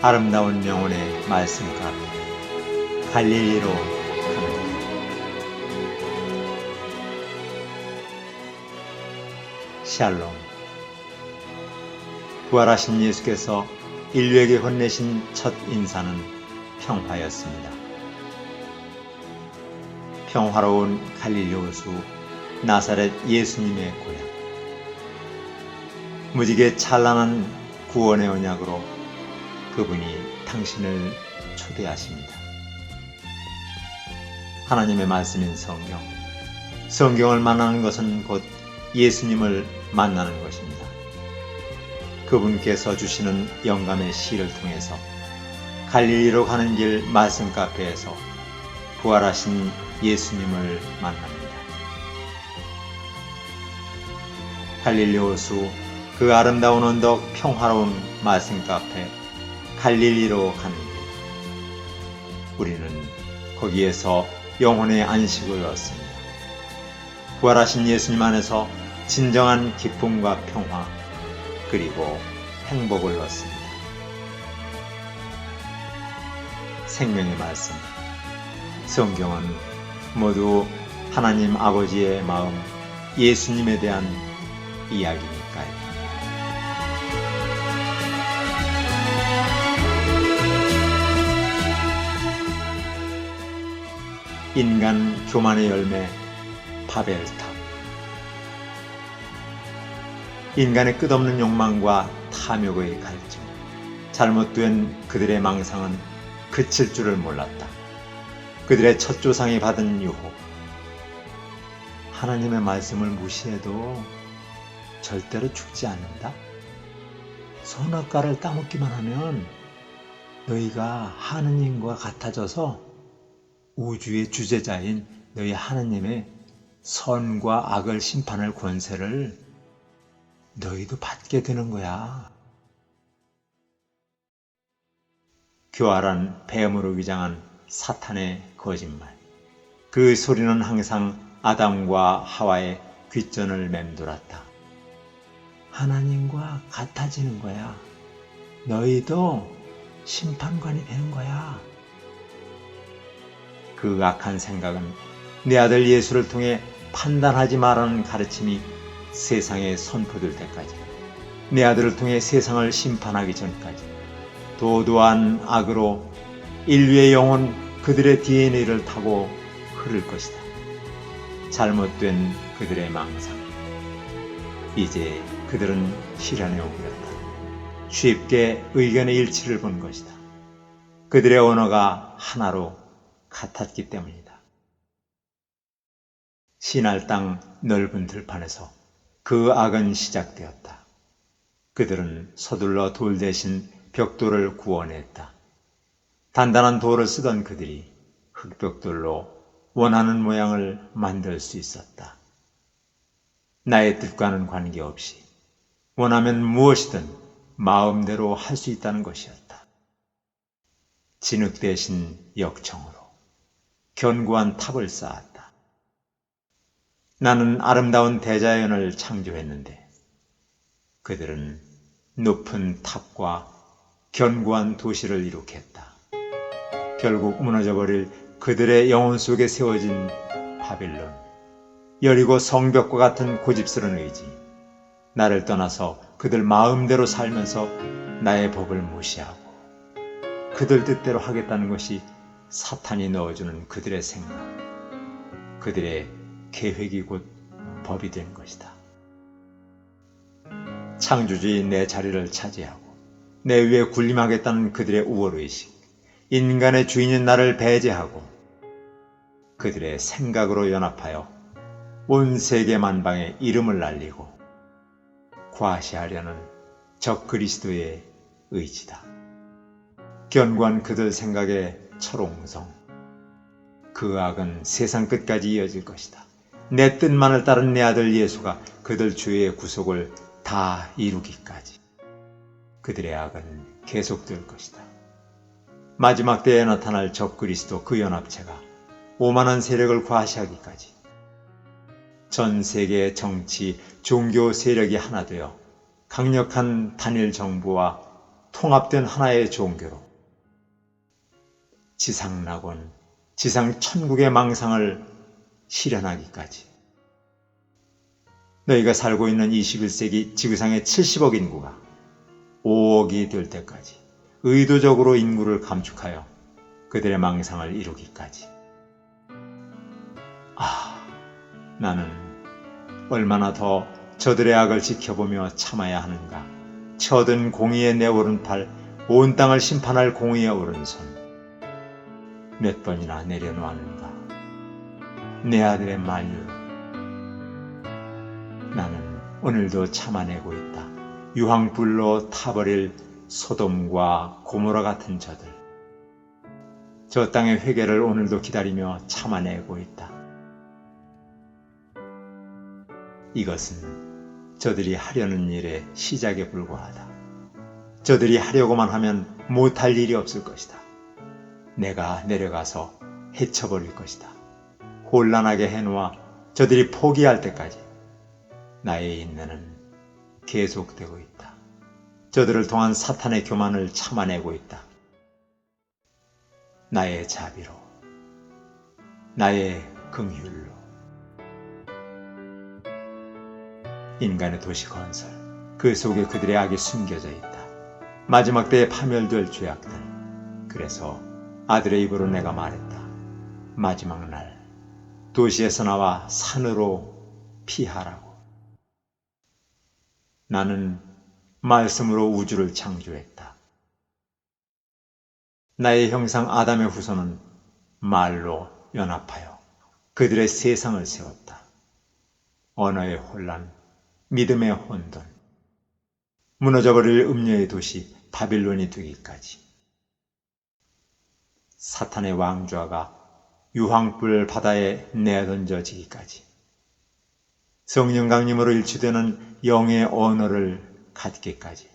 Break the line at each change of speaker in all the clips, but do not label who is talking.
아름다운 영혼의 말씀 카페 갈릴리로 가는 길. 샬롬. 부활하신 예수께서 인류에게 건네신 첫 인사는 평화였습니다. 평화로운 갈릴리 호수 나사렛 예수님의 고향. 무지개 찬란한 구원의 언약으로 그분이 당신을 초대하십니다. 하나님의 말씀인 성경. 성경을 만나는 것은 곧 예수님을 만나는 것입니다. 그분께서 주시는 영감의 시를 통해서 갈릴리로 가는 길 말씀 카페에서 부활하신 예수님을 만납니다. 갈릴리 호수 그 아름다운 언덕 평화로운 말씀 카페 갈릴리로 가는 길. 우리는 거기에서 영혼의 안식을 얻습니다. 부활하신 예수님 안에서 진정한 기쁨과 평화 그리고 행복을 얻습니다. 생명의 말씀. 성경은 모두 하나님 아버지의 마음, 예수님에 대한 이야기니까요. 인간 교만의 열매 바벨탑. 인간의 끝없는 욕망과 탐욕의 갈증, 잘못된 그들의 망상은 그칠 줄을 몰랐다. 그들의 첫 조상이 받은 유혹. 하나님의 말씀을 무시해도 절대로 죽지 않는다. 선악과를 따먹기만 하면 너희가 하느님과 같아져서 우주의 주제자인 너희 하느님의 선과 악을 심판할 권세를 너희도 받게 되는 거야. 교활한 뱀으로 위장한 사탄의 거짓말. 그 소리는 항상 아담과 하와의 귓전을 맴돌았다. 하나님과 같아지는 거야. 너희도 심판관이 되는 거야. 그 악한 생각은 내 아들 예수를 통해 판단하지 말라는 가르침이 세상에 선포될 때까지, 내 아들을 통해 세상을 심판하기 전까지 도도한 악으로 인류의 영혼 그들의 DNA를 타고 흐를 것이다. 잘못된 그들의 망상. 이제 그들은 실현에 옮겼다. 쉽게 의견의 일치를 본 것이다. 그들의 언어가 하나로 같았기 때문이다. 신할 땅 넓은 들판에서 그 악은 시작되었다. 그들은 서둘러 돌 대신 벽돌을 구워냈다. 단단한 돌을 쓰던 그들이 흙벽돌로 원하는 모양을 만들 수 있었다. 나의 뜻과는 관계없이 원하면 무엇이든 마음대로 할 수 있다는 것이었다. 진흙 대신 역청으로 견고한 탑을 쌓았다. 나는 아름다운 대자연을 창조했는데 그들은 높은 탑과 견고한 도시를 이룩했다. 결국 무너져버릴 그들의 영혼 속에 세워진 바빌론, 여리고 성벽과 같은 고집스러운 의지, 나를 떠나서 그들 마음대로 살면서 나의 법을 무시하고 그들 뜻대로 하겠다는 것이 사탄이 넣어주는 그들의 생각, 그들의 계획이 곧 법이 된 것이다. 창조주인 내 자리를 차지하고 내 위에 군림하겠다는 그들의 우월의식, 인간의 주인인 나를 배제하고 그들의 생각으로 연합하여 온 세계 만방에 이름을 날리고 과시하려는 적 그리스도의 의지다. 견고한 그들 생각의 철옹성. 그 악은 세상 끝까지 이어질 것이다. 내 뜻만을 따른 내 아들 예수가 그들 주의 구속을 다 이루기까지 그들의 악은 계속될 것이다. 마지막 때에 나타날 적 그리스도 그 연합체가 오만한 세력을 과시하기까지 전 세계의 정치, 종교 세력이 하나 되어 강력한 단일 정부와 통합된 하나의 종교로 지상낙원, 지상천국의 망상을 실현하기까지. 너희가 살고 있는 21세기 지구상의 70억 인구가 5억이 될 때까지 의도적으로 인구를 감축하여 그들의 망상을 이루기까지. 나는 얼마나 더 저들의 악을 지켜보며 참아야 하는가. 쳐든 공의의 내 오른팔, 온 땅을 심판할 공의의 오른손. 몇 번이나 내려놓았는가. 내 아들의 만유. 나는 오늘도 참아내고 있다. 유황불로 타버릴 소돔과 고모라 같은 저들. 저 땅의 회개를 오늘도 기다리며 참아내고 있다. 이것은 저들이 하려는 일의 시작에 불과하다. 저들이 하려고만 하면 못할 일이 없을 것이다. 내가 내려가서 해쳐버릴 것이다. 혼란하게 해놓아 저들이 포기할 때까지 나의 인내는 계속되고 있다. 저들을 통한 사탄의 교만을 참아내고 있다. 나의 자비로, 나의 긍휼로. 인간의 도시 건설, 그 속에 그들의 악이 숨겨져 있다. 마지막 때에 파멸될 죄악들. 그래서 아들의 입으로 내가 말했다. 마지막 날 도시에서 나와 산으로 피하라고. 나는 말씀으로 우주를 창조했다. 나의 형상 아담의 후손은 말로 연합하여 그들의 세상을 세웠다. 언어의 혼란, 믿음의 혼돈, 무너져버릴 음녀의 도시 바빌론이 되기까지. 사탄의 왕좌가 유황불 바다에 내던져지기까지. 성령 강림으로 일치되는 영의 언어를 갖기까지.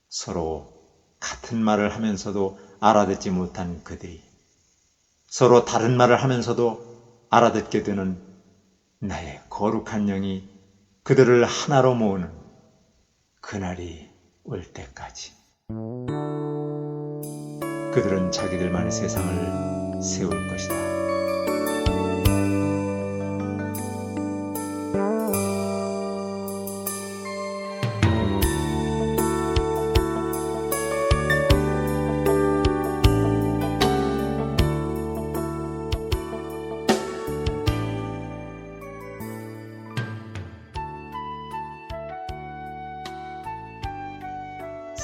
서로 같은 말을 하면서도 알아듣지 못한 그들이 서로 다른 말을 하면서도 알아듣게 되는 나의 거룩한 영이 그들을 하나로 모으는 그날이 올 때까지. 그들은 자기들만의 세상을 세울 것이다.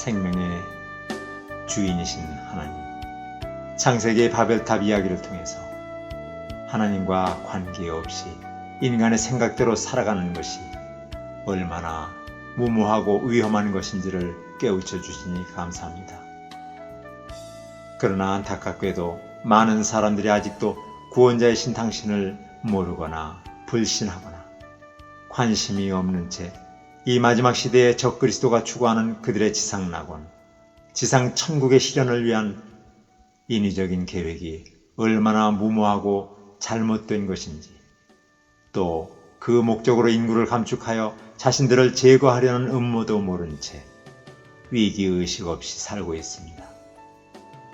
생명의 주인이신 하나님, 창세기의 바벨탑 이야기를 통해서 하나님과 관계없이 인간의 생각대로 살아가는 것이 얼마나 무모하고 위험한 것인지를 깨우쳐 주시니 감사합니다. 그러나 안타깝게도 많은 사람들이 아직도 구원자이신 당신을 모르거나 불신하거나 관심이 없는 채 이 마지막 시대에 적그리스도가 추구하는 그들의 지상낙원, 지상천국의 실현을 위한 인위적인 계획이 얼마나 무모하고 잘못된 것인지, 또 그 목적으로 인구를 감축하여 자신들을 제거하려는 음모도 모른 채 위기의식 없이 살고 있습니다.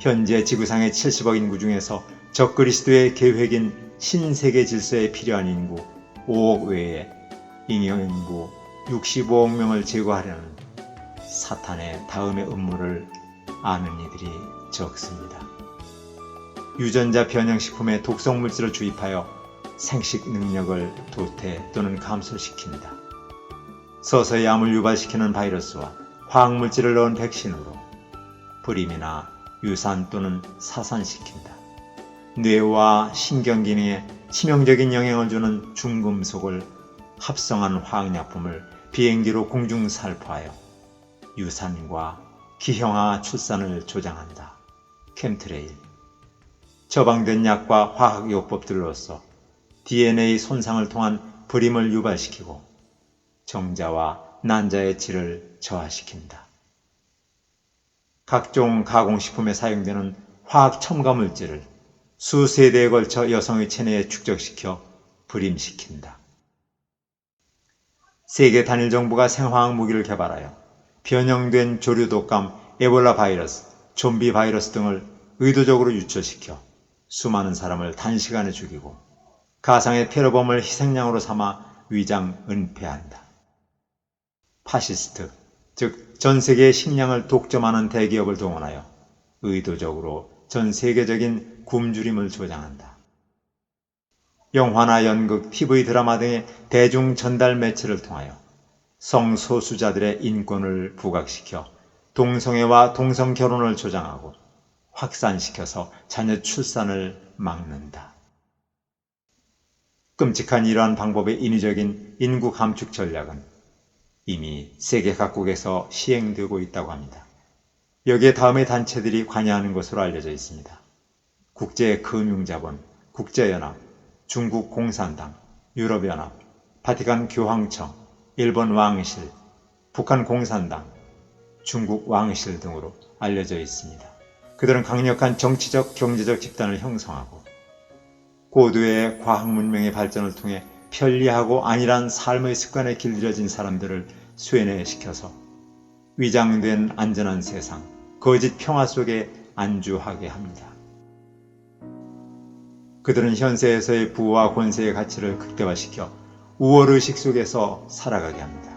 현재 지구상의 70억 인구 중에서 적그리스도의 계획인 신세계 질서에 필요한 인구 5억 외에 잉여인구 65억 명을 제거하려는 사탄의 다음의 음모를 아는 이들이 적습니다. 유전자 변형식품에 독성물질을 주입하여 생식 능력을 도태 또는 감소시킨다. 서서히 암을 유발시키는 바이러스와 화학물질을 넣은 백신으로 불임이나 유산 또는 사산시킨다. 뇌와 신경기능에 치명적인 영향을 주는 중금속을 합성한 화학약품을 비행기로 공중살포하여 유산과 기형아 출산을 조장한다. 캠트레일. 처방된 약과 화학요법들로서 DNA 손상을 통한 불임을 유발시키고 정자와 난자의 질을 저하시킨다. 각종 가공식품에 사용되는 화학 첨가물질을 수세대에 걸쳐 여성의 체내에 축적시켜 불임시킨다. 세계 단일 정부가 생화학 무기를 개발하여 변형된 조류 독감 에볼라 바이러스, 좀비 바이러스 등을 의도적으로 유출시켜 수많은 사람을 단시간에 죽이고 가상의 테러범을 희생양으로 삼아 위장 은폐한다. 파시스트, 즉 전 세계의 식량을 독점하는 대기업을 동원하여 의도적으로 전 세계적인 굶주림을 조장한다. 영화나 연극, TV 드라마 등의 대중 전달 매체를 통하여 성소수자들의 인권을 부각시켜 동성애와 동성결혼을 조장하고 확산시켜서 자녀 출산을 막는다. 끔찍한 이러한 방법의 인위적인 인구 감축 전략은 이미 세계 각국에서 시행되고 있다고 합니다. 여기에 다음의 단체들이 관여하는 것으로 알려져 있습니다. 국제금융자본, 국제연합, 중국 공산당, 유럽연합, 바티칸 교황청, 일본 왕실, 북한 공산당, 중국 왕실 등으로 알려져 있습니다. 그들은 강력한 정치적, 경제적 집단을 형성하고 고도의 과학문명의 발전을 통해 편리하고 안일한 삶의 습관에 길들여진 사람들을 쇠뇌시켜서 위장된 안전한 세상, 거짓 평화 속에 안주하게 합니다. 그들은 현세에서의 부와 권세의 가치를 극대화시켜 우월의식 속에서 살아가게 합니다.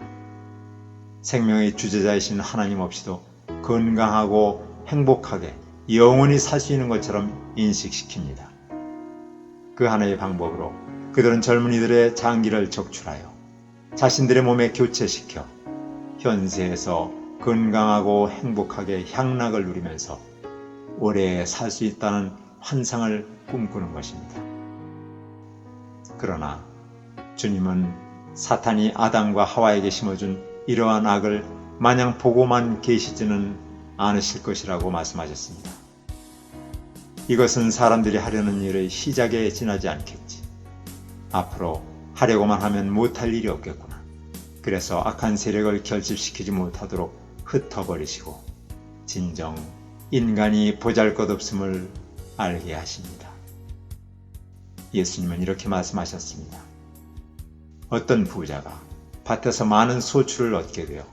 생명의 주재자이신 하나님 없이도 건강하고 행복하게 영원히 살 수 있는 것처럼 인식시킵니다. 그 하나의 방법으로 그들은 젊은이들의 장기를 적출하여 자신들의 몸에 교체시켜 현세에서 건강하고 행복하게 향락을 누리면서 오래 살 수 있다는 환상을 꿈꾸는 것입니다. 그러나 주님은 사탄이 아담과 하와에게 심어준 이러한 악을 마냥 보고만 계시지는 않으실 것이라고 말씀하셨습니다. 이것은 사람들이 하려는 일의 시작에 지나지 않겠지. 앞으로 하려고만 하면 못할 일이 없겠구나. 그래서 악한 세력을 결집시키지 못하도록 흩어버리시고 진정 인간이 보잘것없음을 알게 하십니다. 예수님은 이렇게 말씀하셨습니다. 어떤 부자가 밭에서 많은 소출을 얻게 되어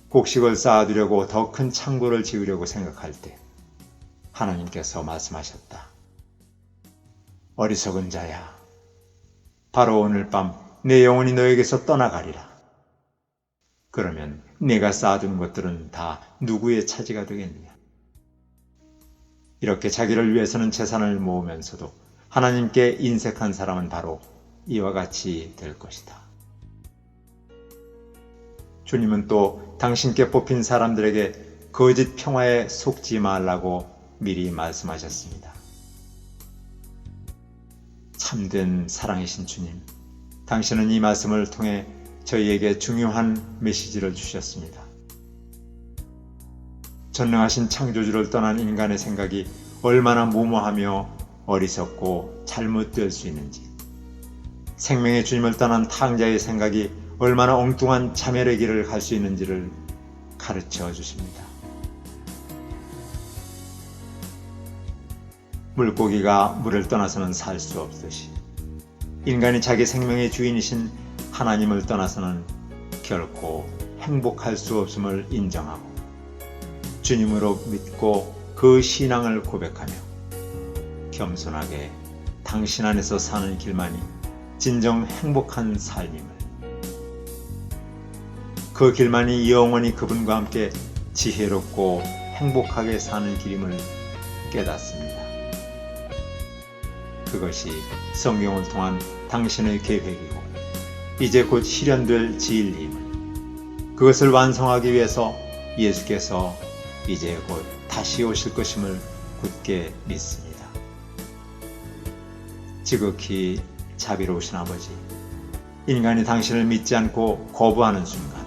곡식을 쌓아두려고 더 큰 창고를 지으려고 생각할 때 하나님께서 말씀하셨다. 어리석은 자야, 바로 오늘 밤 내 영혼이 너에게서 떠나가리라. 그러면 내가 쌓아둔 것들은 다 누구의 차지가 되겠느냐? 이렇게 자기를 위해서는 재산을 모으면서도 하나님께 인색한 사람은 바로 이와 같이 될 것이다. 주님은 또 당신께 뽑힌 사람들에게 거짓 평화에 속지 말라고 미리 말씀하셨습니다. 참된 사랑이신 주님, 당신은 이 말씀을 통해 저희에게 중요한 메시지를 주셨습니다. 전능하신 창조주를 떠난 인간의 생각이 얼마나 무모하며 어리석고 잘못될 수 있는지, 생명의 주님을 떠난 탕자의 생각이 얼마나 엉뚱한 자멸의 길을 갈 수 있는지를 가르쳐 주십니다. 물고기가 물을 떠나서는 살 수 없듯이 인간이 자기 생명의 주인이신 하나님을 떠나서는 결코 행복할 수 없음을 인정하고 주님으로 믿고 그 신앙을 고백하며 겸손하게 당신 안에서 사는 길만이 진정 행복한 삶임을, 그 길만이 영원히 그분과 함께 지혜롭고 행복하게 사는 길임을 깨닫습니다. 그것이 성경을 통한 당신의 계획이고 이제 곧 실현될 진리임을, 그것을 완성하기 위해서 예수께서 이제 곧 다시 오실 것임을 굳게 믿습니다. 지극히 자비로우신 아버지, 인간이 당신을 믿지 않고 거부하는 순간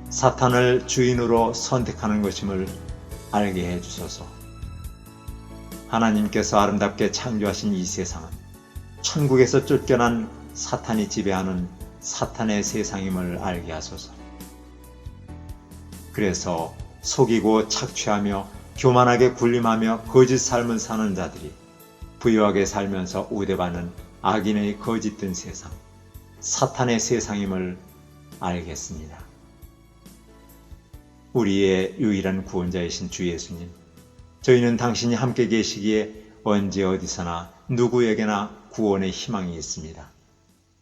사탄을 주인으로 선택하는 것임을 알게 해주소서. 하나님께서 아름답게 창조하신 이 세상은 천국에서 쫓겨난 사탄이 지배하는 사탄의 세상임을 알게 하소서. 그래서 속이고 착취하며 교만하게 군림하며 거짓 삶을 사는 자들이 부유하게 살면서 우대받는 악인의 거짓된 세상, 사탄의 세상임을 알겠습니다. 우리의 유일한 구원자이신 주 예수님, 저희는 당신이 함께 계시기에 언제 어디서나 누구에게나 구원의 희망이 있습니다.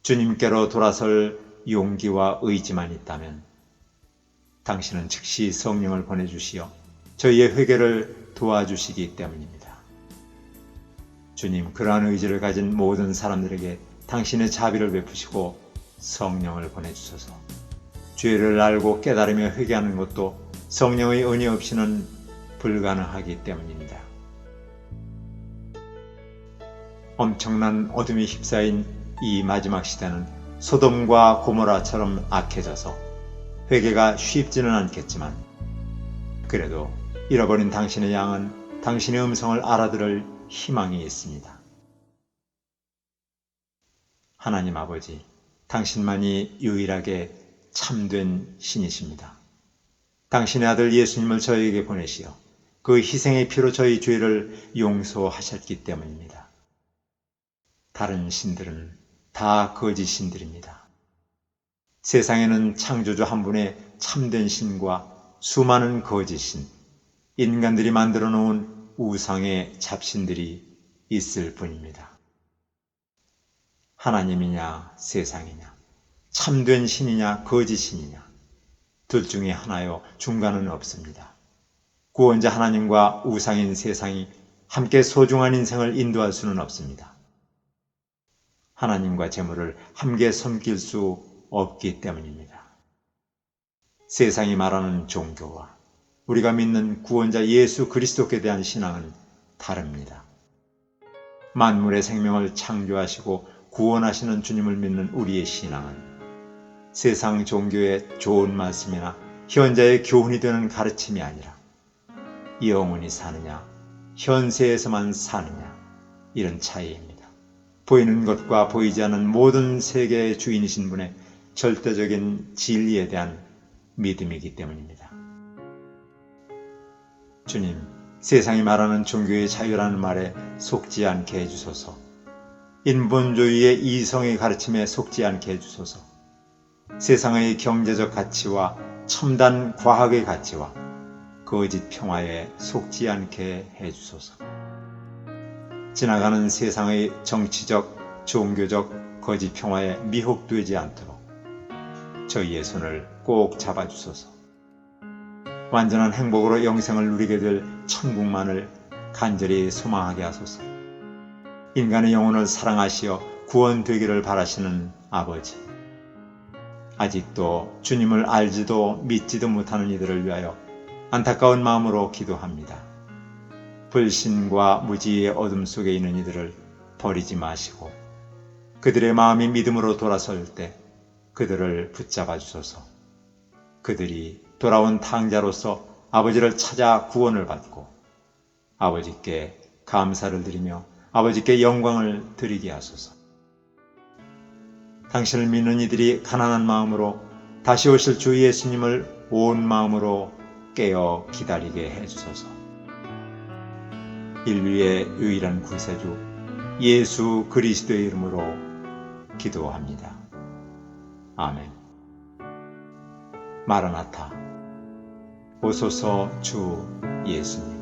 주님께로 돌아설 용기와 의지만 있다면 당신은 즉시 성령을 보내주시어 저희의 회개를 도와주시기 때문입니다. 주님, 그러한 의지를 가진 모든 사람들에게 당신의 자비를 베푸시고 성령을 보내주소서. 죄를 알고 깨달으며 회개하는 것도 성령의 은혜 없이는 불가능하기 때문입니다. 엄청난 어둠이 휩싸인 이 마지막 시대는 소돔과 고모라처럼 악해져서 회개가 쉽지는 않겠지만 그래도 잃어버린 당신의 양은 당신의 음성을 알아들을 희망이 있습니다. 하나님 아버지, 당신만이 유일하게 참된 신이십니다. 당신의 아들 예수님을 저희에게 보내시어 그 희생의 피로 저희 죄를 용서하셨기 때문입니다. 다른 신들은 다 거짓 신들입니다. 세상에는 창조주 한 분의 참된 신과 수많은 거짓 신, 인간들이 만들어 놓은 우상의 잡신들이 있을 뿐입니다. 하나님이냐 세상이냐, 참된 신이냐 거짓 신이냐, 둘 중에 하나요, 중간은 없습니다. 구원자 하나님과 우상인 세상이 함께 소중한 인생을 인도할 수는 없습니다. 하나님과 재물을 함께 섬길 수 없기 때문입니다. 세상이 말하는 종교와 우리가 믿는 구원자 예수 그리스도께 대한 신앙은 다릅니다. 만물의 생명을 창조하시고 구원하시는 주님을 믿는 우리의 신앙은 세상 종교의 좋은 말씀이나 현자의 교훈이 되는 가르침이 아니라 영원히 사느냐, 현세에서만 사느냐, 이런 차이입니다. 보이는 것과 보이지 않는 모든 세계의 주인이신 분의 절대적인 진리에 대한 믿음이기 때문입니다. 주님, 세상이 말하는 종교의 자유라는 말에 속지 않게 해주소서. 인본주의의 이성의 가르침에 속지 않게 해주소서. 세상의 경제적 가치와 첨단 과학의 가치와 거짓 평화에 속지 않게 해주소서. 지나가는 세상의 정치적, 종교적 거짓 평화에 미혹되지 않도록 저희의 손을 꼭 잡아주소서. 완전한 행복으로 영생을 누리게 될 천국만을 간절히 소망하게 하소서. 인간의 영혼을 사랑하시어 구원되기를 바라시는 아버지, 아직도 주님을 알지도 믿지도 못하는 이들을 위하여 안타까운 마음으로 기도합니다. 불신과 무지의 어둠 속에 있는 이들을 버리지 마시고 그들의 마음이 믿음으로 돌아설 때 그들을 붙잡아 주소서. 그들이 돌아온 탕자로서 아버지를 찾아 구원을 받고 아버지께 감사를 드리며 아버지께 영광을 드리게 하소서. 당신을 믿는 이들이 가난한 마음으로 다시 오실 주 예수님을 온 마음으로 깨어 기다리게 해주소서. 인류의 유일한 구세주 예수 그리스도의 이름으로 기도합니다. 아멘. 마라나타, 오소서 주 예수님.